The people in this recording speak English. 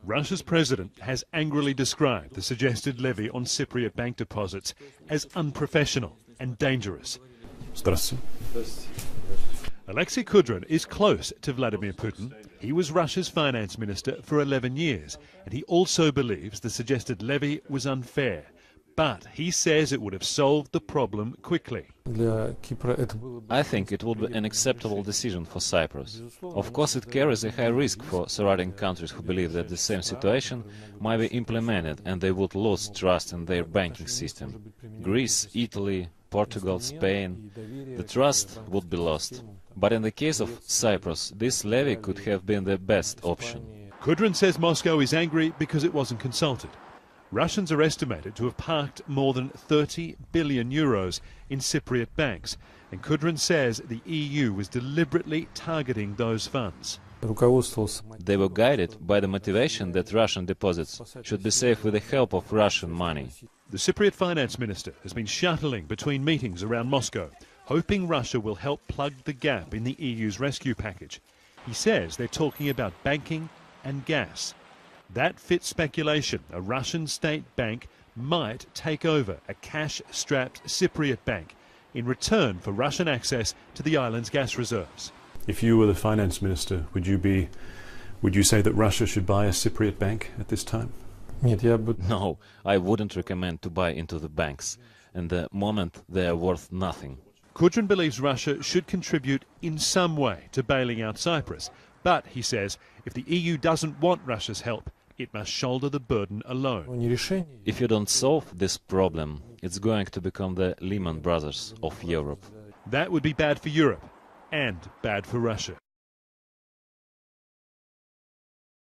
Russia's president has angrily described the suggested levy on Cypriot bank deposits as unprofessional and dangerous. Alexei Kudrin is close to Vladimir Putin. He was Russia's finance minister for 11 years, and he also believes the suggested levy was unfair. But he says it would have solved the problem quickly. I think it would be an acceptable decision for Cyprus. Of course, it carries a high risk for surrounding countries who believe that the same situation might be implemented and they would lose trust in their banking system. Greece, Italy, Portugal, Spain, the trust would be lost. But in the case of Cyprus, this levy could have been the best option. Kudrin says Moscow is angry because it wasn't consulted. Russians are estimated to have parked more than 30 billion euros in Cypriot banks, and Kudrin says the EU was deliberately targeting those funds. They were guided by the motivation that Russian deposits should be safe with the help of Russian money. The Cypriot finance minister has been shuttling between meetings around Moscow, hoping Russia will help plug the gap in the EU's rescue package. He says they're talking about banking and gas. That fits speculation. A Russian state bank might take over a cash-strapped Cypriot bank in return for Russian access to the island's gas reserves. If you were the finance minister, would you say that Russia should buy a Cypriot bank at this time? No, I wouldn't recommend to buy into the banks. In the moment, they are worth nothing. Kudrin believes Russia should contribute in some way to bailing out Cyprus. But, he says, if the EU doesn't want Russia's help, it must shoulder the burden alone. If you don't solve this problem, it's going to become the Lehman Brothers of Europe. That would be bad for Europe and bad for Russia.